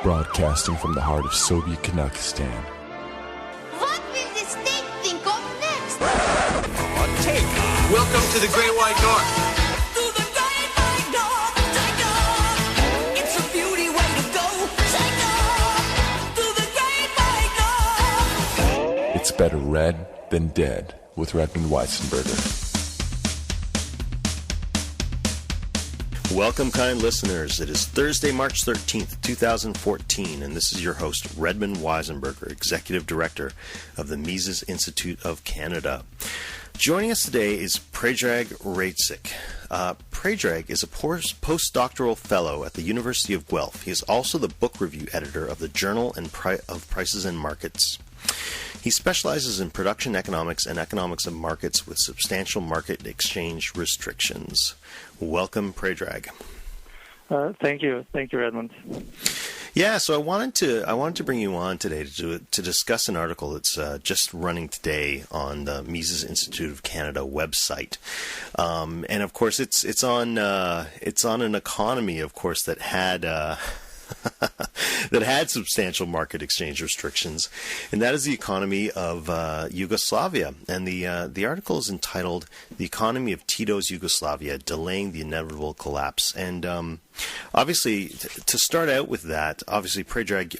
Broadcasting from the heart of Soviet Kazakhstan. What will the state think of next? Take. Welcome to the Great White North. To the Great White North, take off. It's a beauty way to go. Take off to the Great White North. It's better red than dead with Redmond Weissenberger. Welcome, kind listeners. It is Thursday, March 13th, 2014, and this is your host, Redmond Weissenberger, Executive Director of the Mises Institute of Canada. Joining us today is Predrag Rajcic. Predrag is a postdoctoral fellow at the University of Guelph. He is also the book review editor of the Journal of Prices and Markets. He specializes in production economics and economics of markets with substantial market exchange restrictions. Welcome, Predrag. Thank you, Redmond. Yeah, so I wanted to bring you on today to discuss an article that's just running today on the Mises Institute of Canada website, and of course it's on an economy, of course, that had. that had substantial market exchange restrictions, and that is the economy of Yugoslavia. And the article is entitled "The Economy of Tito's Yugoslavia: Delaying the Inevitable Collapse." And obviously, to start out with that, obviously, Predrag,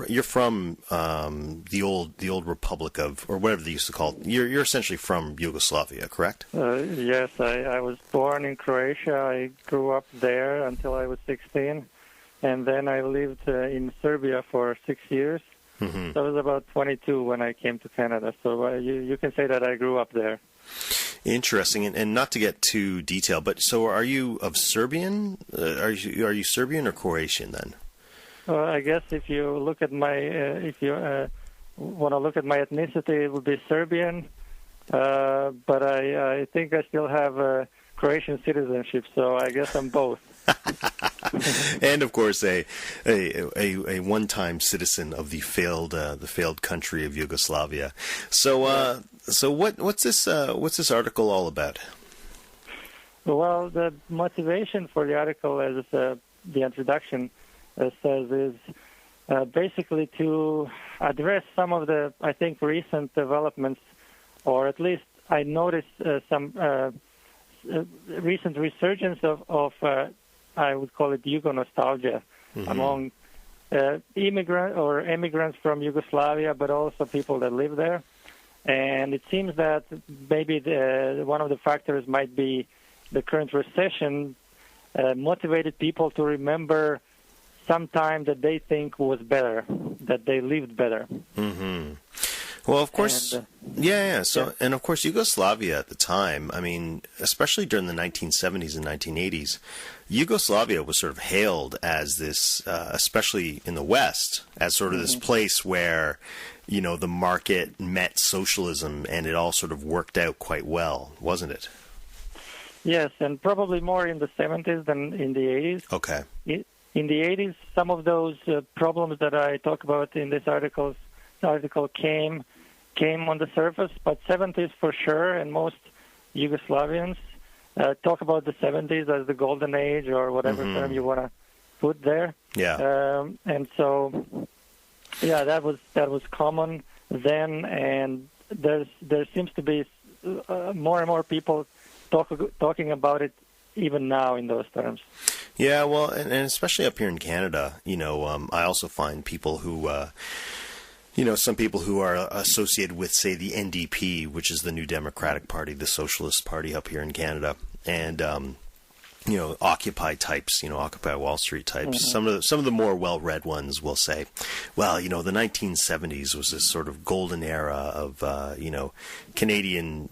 you're from the old Republic of, or whatever they used to call it. You're essentially from Yugoslavia, correct? Yes, I was born in Croatia. I grew up there until I was 16. And then I lived in Serbia for 6 years. Mm-hmm. So I was about 22 when I came to Canada. So you can say that I grew up there. Interesting. And not to get too detailed, but so are you of Serbian? Are you Serbian or Croatian then? I guess if you look at my want to look at my ethnicity, it would be Serbian. But I think I still have Croatian citizenship. So I guess I'm both. And of course, a one-time citizen of the failed country of Yugoslavia. So what's this article all about? Well, the motivation for the article, as the introduction says, is basically to address some of the, I think, recent developments, or at least I noticed some recent resurgence of I would call it Yugo nostalgia among immigrants from Yugoslavia, but also people that live there. And it seems that maybe one of the factors might be the current recession motivated people to remember some time that they think was better, that they lived better. Mm-hmm. Well, of course, yeah. So, and of course, Yugoslavia at the time, I mean, especially during the 1970s and 1980s, Yugoslavia was sort of hailed as this, especially in the West, as sort of this place where, you know, the market met socialism and it all sort of worked out quite well, wasn't it? Yes, and probably more in the 70s than in the 80s. Okay. In the 80s, some of those problems that I talk about in this article came on the surface, but 70s for sure, and most Yugoslavians talk about the 70s as the golden age or whatever term you want to put there. Yeah. And so, yeah, that was common then, and there seems to be more and more people talking about it even now in those terms. Yeah, well, and especially up here in Canada, you know, I also find people who. You know, some people who are associated with, say, the NDP, which is the New Democratic Party, the Socialist Party up here in Canada, and you know, Occupy types, you know, Occupy Wall Street types. Mm-hmm. Some of the more well-read ones will say, well, you know, the 1970s was this sort of golden era of you know, Canadian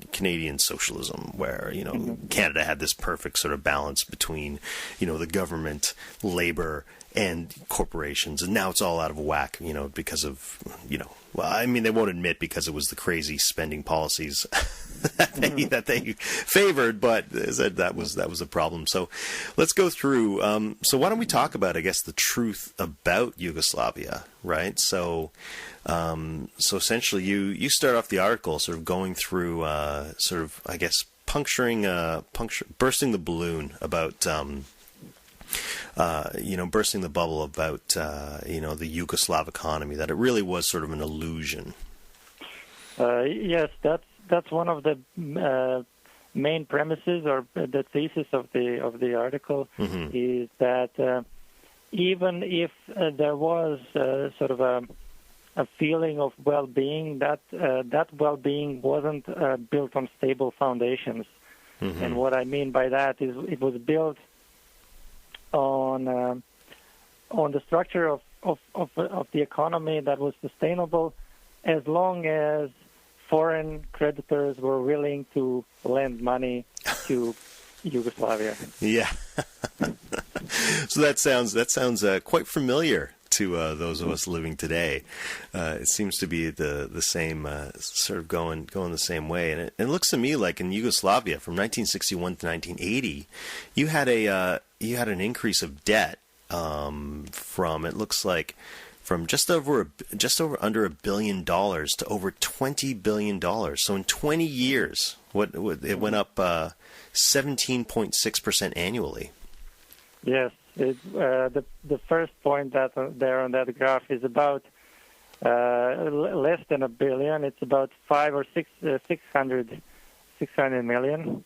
socialism, where, you know, Canada had this perfect sort of balance between, you know, the government, labor, and corporations, and now it's all out of whack, you know, because of, you know, well, I mean, they won't admit because it was the crazy spending policies that they favored, but that was a problem. So let's go through. So why don't we talk about, I guess, the truth about Yugoslavia, right? So essentially, you start off the article sort of going through sort of, I guess, bursting the balloon about bursting the bubble about the Yugoslav economy, that it really was sort of an illusion. Yes, that's one of the main premises or the thesis of the article, is that even if there was sort of a feeling of well-being, that well-being wasn't built on stable foundations. And what I mean by that is it was built on the structure of the economy that was sustainable as long as foreign creditors were willing to lend money to Yugoslavia. Yeah. So that sounds quite familiar to those of us living today. It seems to be the same sort of going the same way, and it looks to me like in Yugoslavia from 1961 to 1980, you had an increase of debt from just over under $1 billion to over $20 billion. So in 20 years, it went up 17.6% annually. Yes, the first point that there on that graph is about less than $1 billion. It's about 600 million.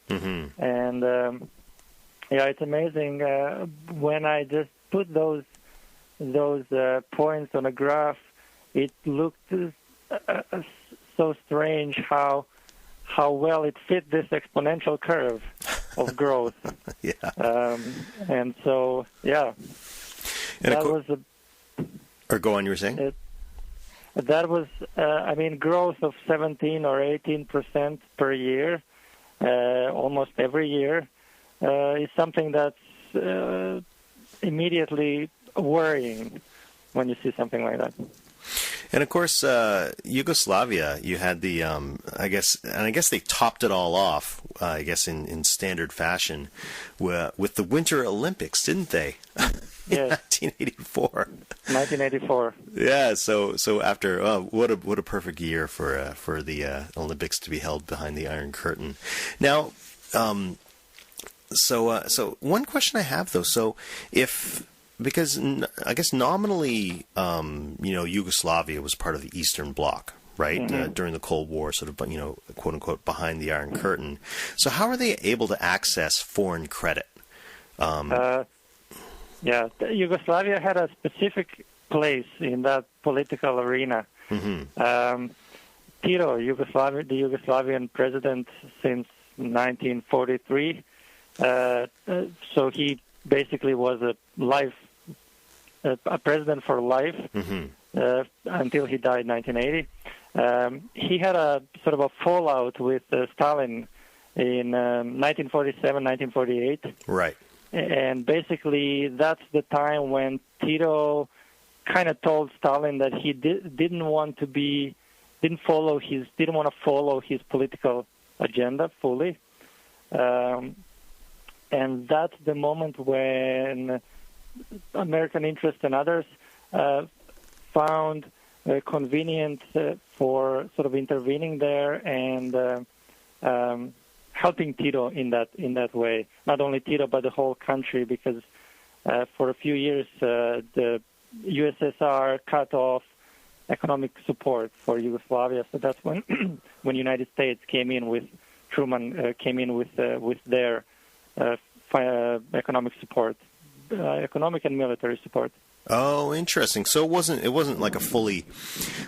And it's amazing when I just put those points on a graph. It looked so strange how well it fit this exponential curve of growth. Yeah. And so, yeah. And that was or go on, you were saying? That was, growth of 17 or 18% per year, almost every year, is something that's immediately worrying when you see something like that. And of course, Yugoslavia, you had the, I guess they topped it all off, in standard fashion, with the Winter Olympics, didn't they? Yes. 1984. 1984. Yeah. So after what a perfect year for the Olympics to be held behind the Iron Curtain. Now, so one question I have though, because I guess nominally, Yugoslavia was part of the Eastern Bloc, right? During the Cold War, sort of, quote unquote, behind the Iron Curtain. So how are they able to access foreign credit? Yugoslavia had a specific place in that political arena. Tito, the Yugoslavian president since 1943, so he basically was a president for life until he died in 1980. He had a sort of a fallout with Stalin in 1947, 1948. Right. And basically, that's the time when Tito kind of told Stalin that he didn't want to follow his political agenda fully. And that's the moment when American interests and others found convenient for sort of intervening there and helping Tito in that way. Not only Tito, but the whole country, because for a few years the USSR cut off economic support for Yugoslavia. So that's when when United States came in with Truman came in with their economic support, economic and military support. Oh, interesting. So it wasn't like a fully.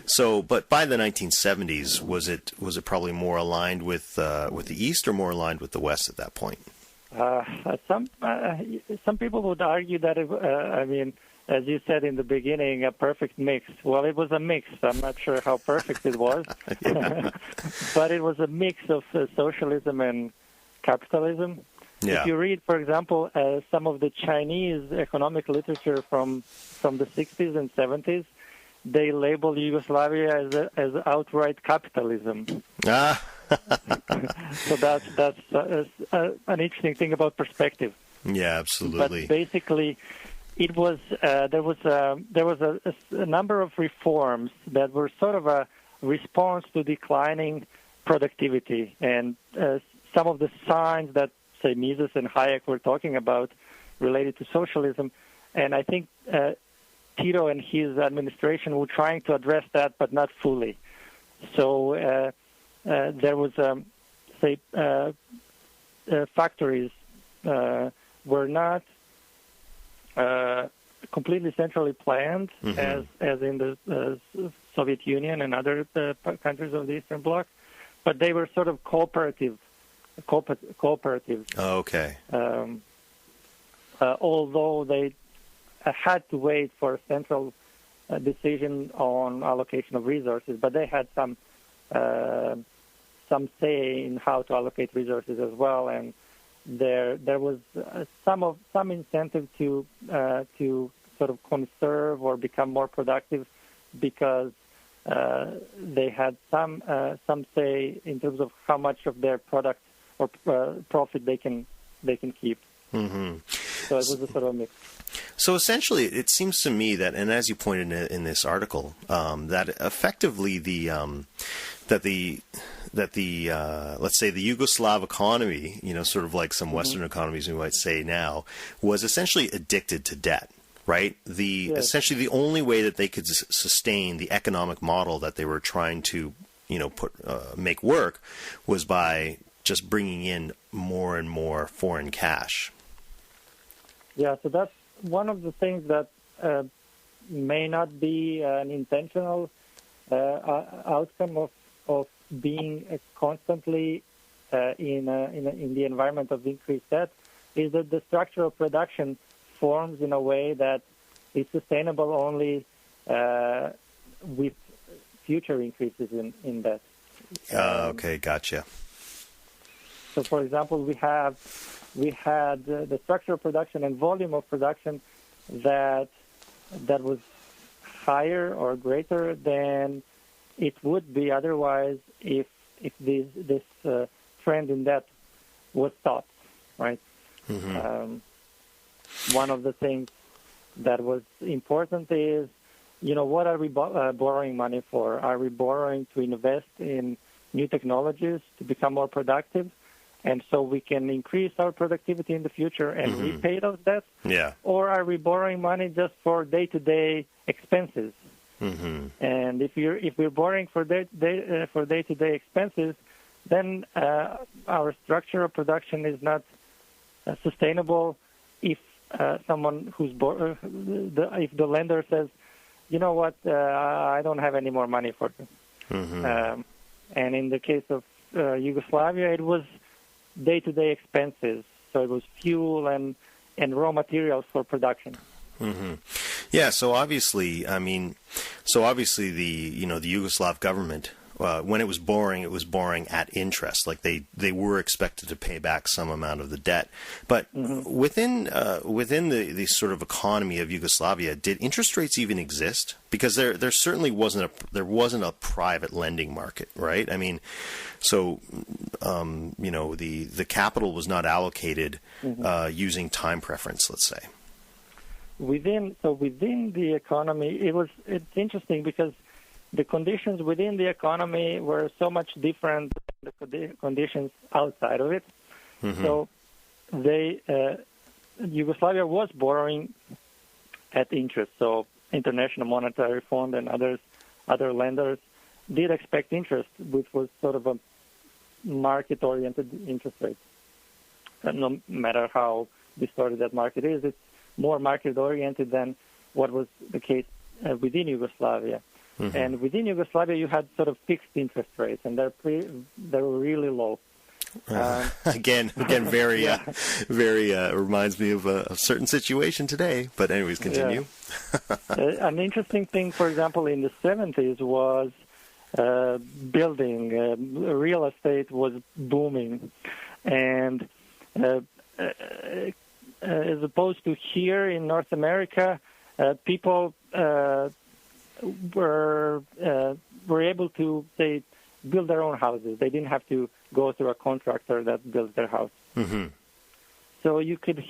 So, but by the 1970s, was it probably more aligned with the East or more aligned with the West at that point? Some people would argue that as you said in the beginning, a perfect mix. Well, it was a mix. I'm not sure how perfect it was, but it was a mix of socialism and capitalism. Yeah. If you read, for example, some of the Chinese economic literature from the 60s and 70s, they label Yugoslavia as outright capitalism. So that's an interesting thing about perspective. Yeah, absolutely. But basically, it was there was a number of reforms that were sort of a response to declining productivity, and some of the signs that say Mises and Hayek were talking about related to socialism. And I think Tito and his administration were trying to address that, but not fully. So there was, factories were not completely centrally planned as in the Soviet Union and other countries of the Eastern Bloc, but they were sort of cooperatives. Oh, okay. Although they had to wait for a central decision on allocation of resources, but they had some say in how to allocate resources as well, and there was some incentive to sort of conserve or become more productive because they had some say in terms of how much of their product or profit they can keep. Mm-hmm. So it was a sort of mix. So essentially, it seems to me that, and as you pointed in this article, that effectively let's say the Yugoslav economy, sort of like some Western economies we might say now, was essentially addicted to debt, right? Essentially the only way that they could sustain the economic model that they were trying to, make work was by just bringing in more and more foreign cash. Yeah, so that's one of the things that may not be an intentional outcome of being constantly in the environment of increased debt, is that the structure of production forms in a way that is sustainable only with future increases in debt. Okay, gotcha. So, for example, we had the structure of production and volume of production that was higher or greater than it would be otherwise if this trend in debt was stopped, right? Mm-hmm. One of the things that was important is, what are we borrowing money for? Are we borrowing to invest in new technologies to become more productive? And so we can increase our productivity in the future and repay those debts? Yeah. Or are we borrowing money just for day-to-day expenses? Mm-hmm. And if we're borrowing for day-to-day expenses, then our structure of production is not sustainable. If someone if the lender says, you know what, I don't have any more money for you. Mm-hmm. And in the case of Yugoslavia, it was day-to-day expenses, so it was fuel and raw materials for production. Mm-hmm. Yeah, so obviously the Yugoslav government, when it was borrowing at interest, like they were expected to pay back some amount of the debt. But within the sort of economy of Yugoslavia, did interest rates even exist? Because there certainly wasn't a private lending market, right? I mean, so the capital was not allocated using time preference, let's say. Within the economy, it's interesting because the conditions within the economy were so much different than the conditions outside of it. Mm-hmm. So Yugoslavia was borrowing at interest. So International Monetary Fund and other lenders did expect interest, which was sort of a market-oriented interest rate. And no matter how distorted that market is, it's more market-oriented than what was the case within Yugoslavia. Mm-hmm. And within Yugoslavia, you had sort of fixed interest rates, and they were really low. Again, very reminds me of a certain situation today. But anyways, continue. Yeah. An interesting thing, for example, in the 70s was building. Real estate was booming, and as opposed to here in North America, people were able to, say, build their own houses. They didn't have to go through a contractor that built their house. Mm-hmm. So you could,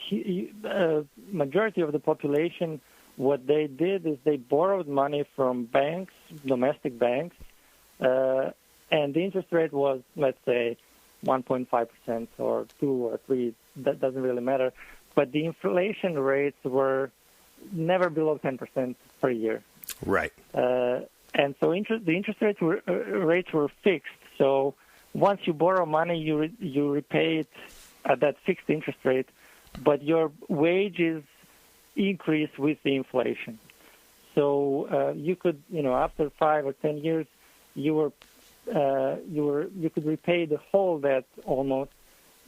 majority of the population, what they did is they borrowed money from banks, domestic banks, and the interest rate was, let's say, 1.5% or 2 or 3. That doesn't really matter. But the inflation rates were never below 10% per year. Right. And so the interest rates were fixed. So once you borrow money, you repay it at that fixed interest rate, but your wages increase with the inflation. So you could, after 5 or 10 years, you could repay the whole debt almost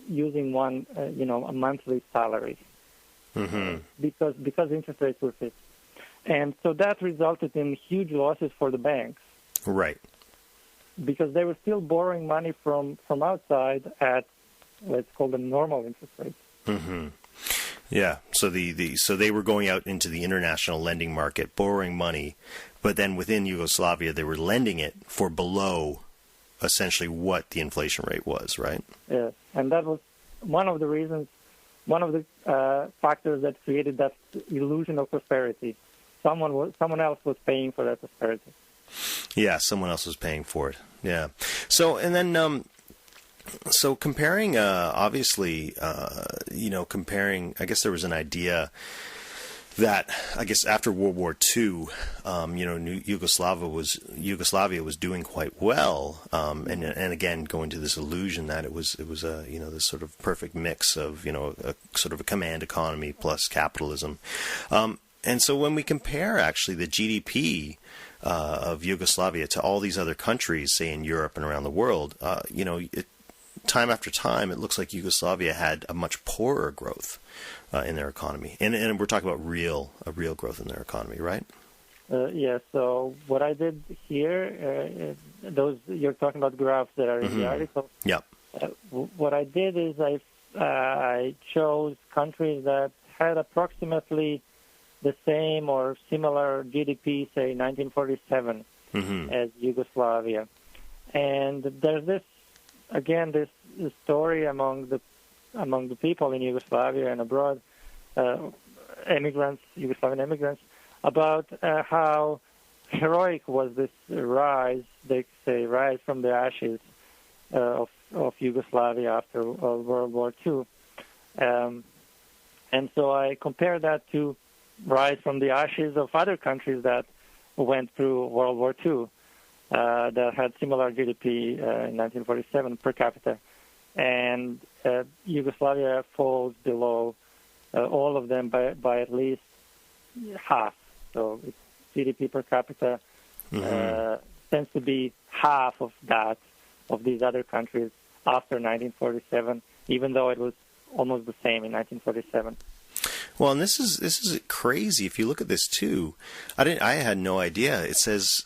using a monthly salary, because interest rates were fixed, and so that resulted in huge losses for the banks. Right. Because they were still borrowing money from outside at, let's call them, normal interest rates. Mm-hmm. Yeah. So so they were going out into the international lending market, borrowing money, but then within Yugoslavia they were lending it for below essentially what the inflation rate was, right? Yes, and that was one of the reasons, one of the factors that created that illusion of prosperity. Someone else was paying for that prosperity. Yeah, someone else was paying for it. Yeah. So, and then, so comparing, obviously, comparing, I guess there was an idea that, I guess after World War II, Yugoslavia was doing quite well, and again going to this illusion that it was this sort of perfect mix of a sort of a command economy plus capitalism, and so when we compare actually the GDP of Yugoslavia to all these other countries, say in Europe and around the world, time after time, it looks like Yugoslavia had a much poorer growth in their economy, and we're talking about real growth in their economy, right? Yeah. So what I did here, those you're talking about graphs that are in the article. Yeah. What I did is I chose countries that had approximately the same or similar GDP, say 1947, as Yugoslavia, and there's this story among the people in Yugoslavia and abroad, Yugoslavian immigrants, about how heroic was this rise, they say, rise from the ashes of Yugoslavia after World War II. And so I compare that to rise from the ashes of other countries that went through World War II that had similar GDP in 1947 per capita. And Yugoslavia falls below all of them by at least half. So its GDP per capita tends to be half of that of these other countries after 1947, even though it was almost the same in 1947. Well, and this is crazy. If you look at this too, I had no idea. It says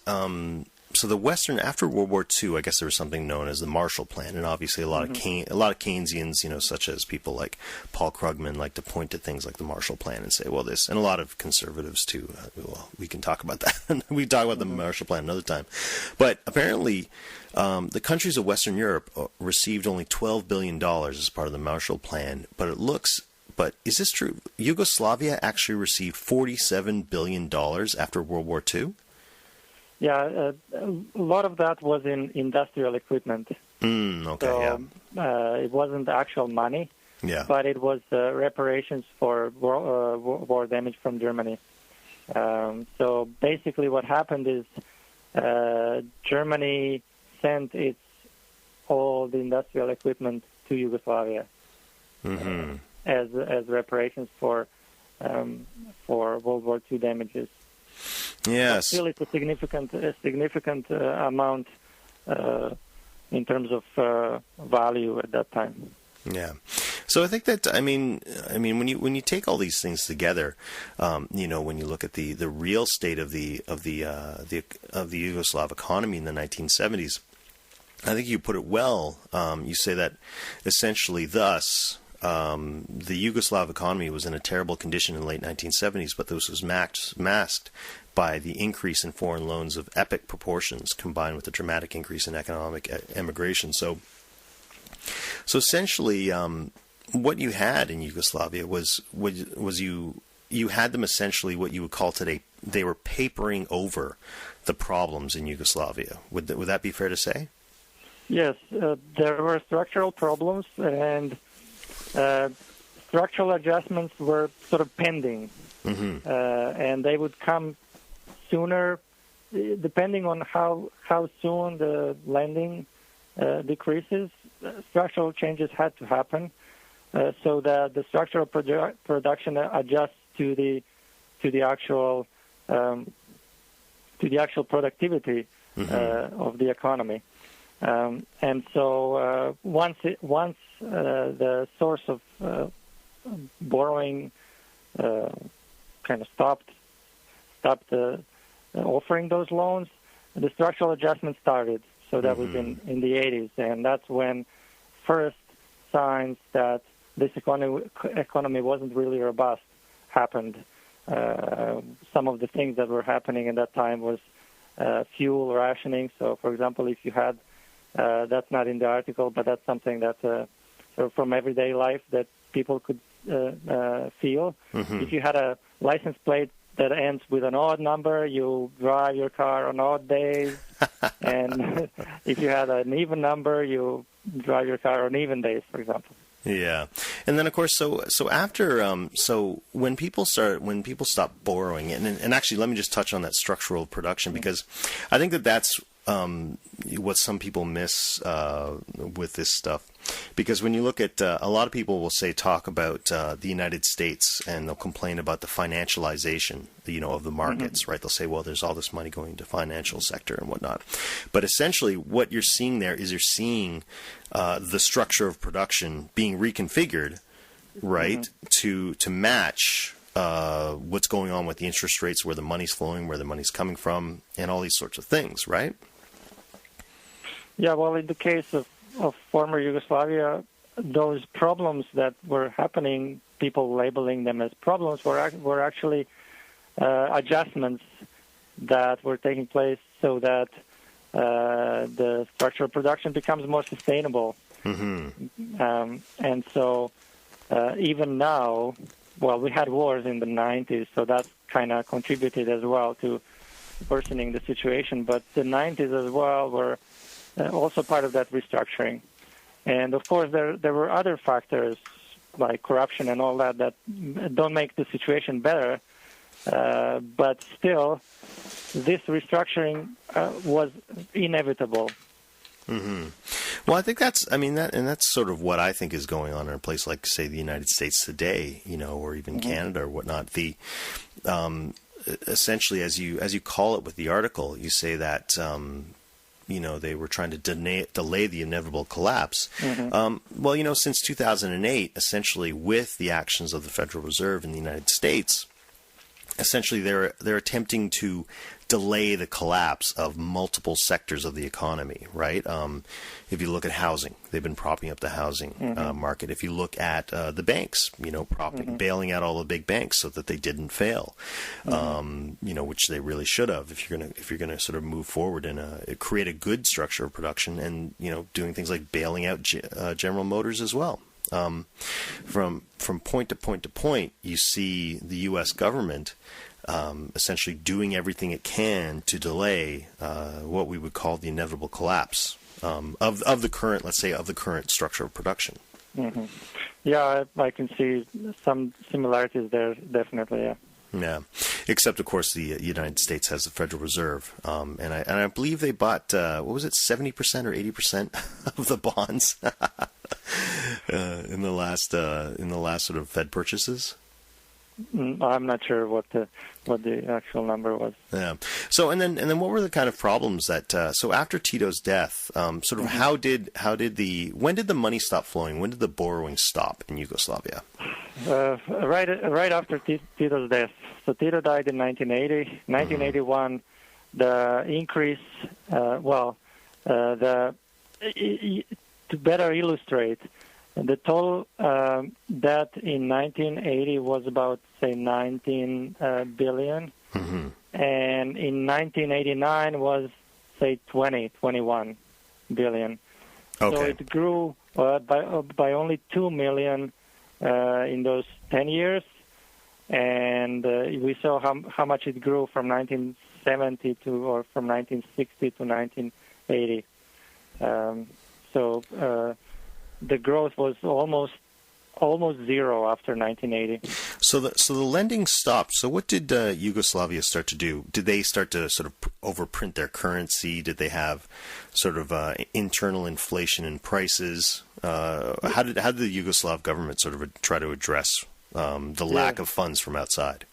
so the Western, after World War II, I guess there was something known as the Marshall Plan, and obviously a lot of Keynesians, such as people like Paul Krugman, like to point to things like the Marshall Plan and say, well, this, and a lot of conservatives too. Well, we can talk about that. We can talk about the Marshall Plan another time. But apparently, the countries of Western Europe received only $12 billion as part of the Marshall Plan. But is this true? Yugoslavia actually received $47 billion after World War II? Yeah, a lot of that was in industrial equipment. Okay, so, it wasn't actual money, but it was reparations for war damage from Germany. So basically what happened is Germany sent all the industrial equipment to Yugoslavia as reparations for World War II damages. Yes. But still, it's a significant amount in terms of value at that time. Yeah. So I think that I mean when you take all these things together, when you look at the real state of the Yugoslav economy in the 1970s, I think you put it well. You say that essentially, thus, the Yugoslav economy was in a terrible condition in the late 1970s, but this was masked by the increase in foreign loans of epic proportions, combined with the dramatic increase in economic emigration. So essentially, what you had in Yugoslavia was you had them essentially what you would call today, they were papering over the problems in Yugoslavia. Would that be fair to say? Yes, there were structural problems, and structural adjustments were sort of pending, and they would come sooner, depending on how soon the lending decreases. Structural changes had to happen so that the structural production adjusts to the actual productivity of the economy. And so once the source of borrowing kind of stopped offering those loans, the structural adjustment started. So that was in the 80s, and that's when first signs that this economy wasn't really robust happened. Some of the things that were happening at that time was fuel rationing. So, for example, if you had, that's not in the article, but that's something that sort of from everyday life that people could feel. If you had a license plate that ends with an odd number, you drive your car on odd days. And if you had an even number, you drive your car on even days, for example. Yeah, and then of course, so after so when people stop borrowing, and actually, let me just touch on that structural production, because I think that's what some people miss with this stuff. Because when you look at a lot of people will talk about the United States, and they'll complain about the financialization, of the markets, right? They'll say, well, there's all this money going to financial sector and whatnot. But essentially, what you're seeing there is you're seeing the structure of production being reconfigured, right, to match what's going on with the interest rates, where the money's flowing, where the money's coming from, and all these sorts of things, right? Yeah, well, in the case of former Yugoslavia, those problems that were happening, people labeling them as problems, were actually adjustments that were taking place so that the structural production becomes more sustainable. And so even now, well, we had wars in the 90s, so that kind of contributed as well to worsening the situation. But the 90s as well were also part of that restructuring. And, of course, there were other factors like corruption and all that don't make the situation better. But still, this restructuring was inevitable. Well, I think that's sort of what I think is going on in a place like, say, the United States today, or even Canada or whatnot. The essentially, as you call it with the article, you say that they were trying to delay the inevitable collapse. Well, since 2008, essentially, with the actions of the Federal Reserve in the United States, essentially they're attempting to delay the collapse of multiple sectors of the economy, right? If you look at housing, they've been propping up the housing market. If you look at the banks, bailing out all the big banks so that they didn't fail, which they really should have. If you're gonna sort of move forward and create a good structure of production, and doing things like bailing out General Motors as well. From point to point to point, you see the U.S. government essentially doing everything it can to delay what we would call the inevitable collapse of the current, let's say, of the current structure of production. Yeah, I can see some similarities there, definitely. Yeah. Yeah, except of course the United States has the Federal Reserve, and I believe they bought 70% or 80% of the bonds in the last sort of Fed purchases. I'm not sure what the actual number was. Yeah. So and then what were the kind of problems that so after Tito's death, sort of when did the money stop flowing? When did the borrowing stop in Yugoslavia? Right after Tito's death. So Tito died in 1980. 1981, the increase. To better illustrate, the total debt in 1980 was about, say, 19 billion, and in 1989 was, say, 21 billion. Okay. So it grew by only 2 million in those 10 years, and we saw how much it grew from 1970 from 1960 to 1980. So the growth was almost zero after 1980. So the lending stopped. So what did Yugoslavia start to do? Did they start to sort of overprint their currency? Did they have sort of internal inflation in prices? How did the Yugoslav government sort of try to address the lack of funds from outside?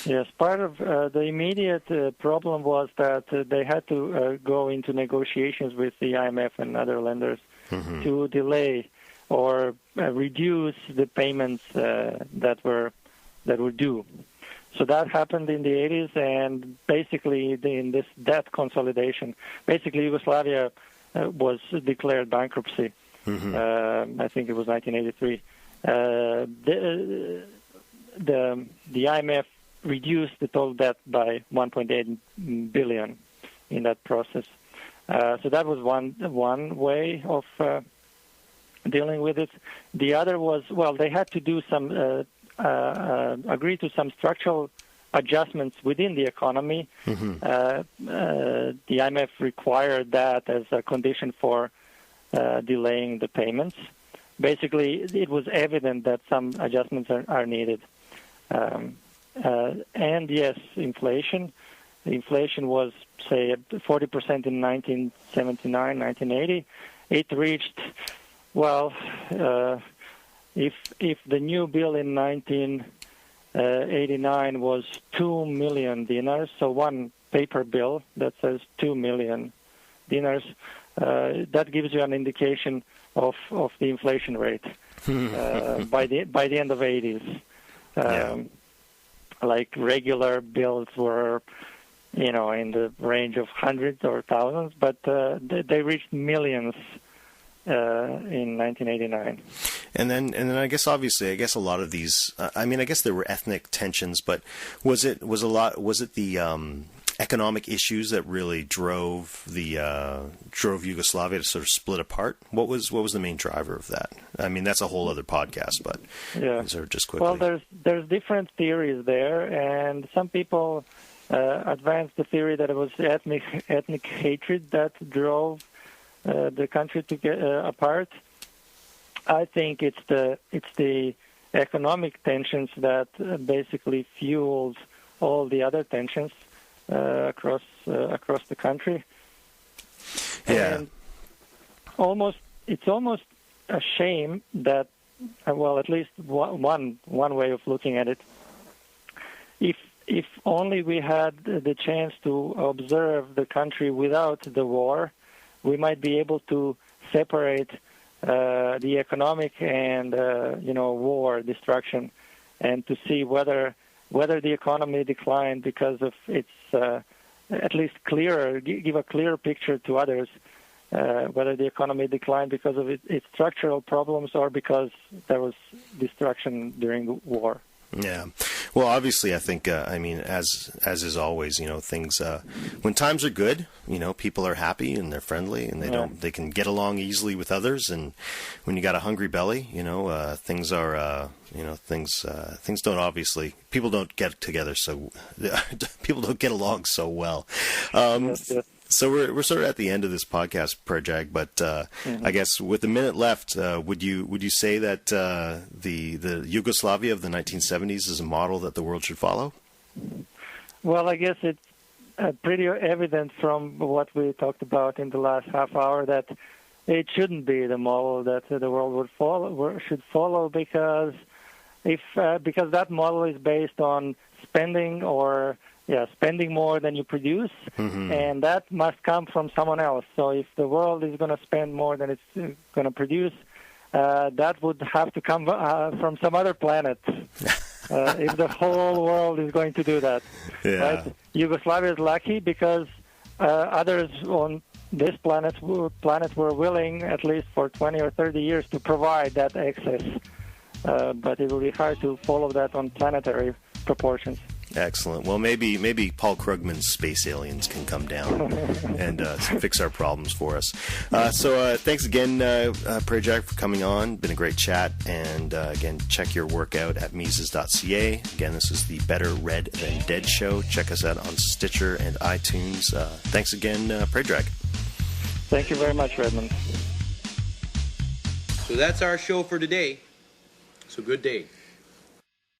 Yes, part of the immediate problem was that they had to go into negotiations with the IMF and other lenders to delay or reduce the payments that were due. So that happened in the 80s, and basically in this debt consolidation, basically Yugoslavia was declared bankruptcy. I think it was 1983. The IMF reduced the total debt by 1.8 billion in that process. So that was one way of dealing with it. The other was, well, they had to do some agree to some structural adjustments within the economy. The IMF required that as a condition for delaying the payments. Basically, it was evident that some adjustments are needed. And yes, inflation. The inflation was, say, 40% in 1979, 1980. It reached, well, if the new bill in 1989 was 2 million dinars, so one paper bill that says 2 million dinars, that gives you an indication of the inflation rate by the end of 80s. Like regular bills were, in the range of hundreds or thousands, but they reached millions in 1989. And then I guess a lot of these. I guess there were ethnic tensions, but was it the economic issues that really drove Yugoslavia to sort of split apart? What was the main driver of that? I mean, that's a whole other podcast, but sort of just quickly. Well, there's different theories there, and some people advance the theory that it was ethnic hatred that drove the country to get apart. I think it's the economic tensions that basically fueled all the other tensions across the country. Yeah. And it's almost a shame that, well, at least one way of looking at it. If only we had the chance to observe the country without the war, we might be able to separate the economic and war destruction, and to see whether the economy declined because of its at least give a clearer picture to others, whether the economy declined because of its structural problems or because there was destruction during the war. Yeah. Well, obviously, I think, as is always, things, when times are good, people are happy and they're friendly and they can get along easily with others. And when you got a hungry belly, things are, things don't obviously, people don't get together people don't get along so well. Yes. So we're sort of at the end of this podcast, Predrag, but I guess with a minute left, would you say that the Yugoslavia of the 1970s is a model that the world should follow? Well, I guess it's pretty evident from what we talked about in the last half hour that it shouldn't be the model that the world should follow, because because that model is based on spending more than you produce, and that must come from someone else. So if the world is going to spend more than it's going to produce, that would have to come from some other planet. If the whole world is going to do that. Right? Yugoslavia is lucky because others on this planet were willing, at least for 20 or 30 years, to provide that excess. But it will be hard to follow that on planetary proportions. Excellent. Well, maybe Paul Krugman's space aliens can come down and fix our problems for us. So thanks again, Predrag, for coming on. Been a great chat. And again, check your work out at Mises.ca. Again, this is the Better Red Than Dead show. Check us out on Stitcher and iTunes. Thanks again, Predrag. Thank you very much, Redmond. So that's our show for today. So good day.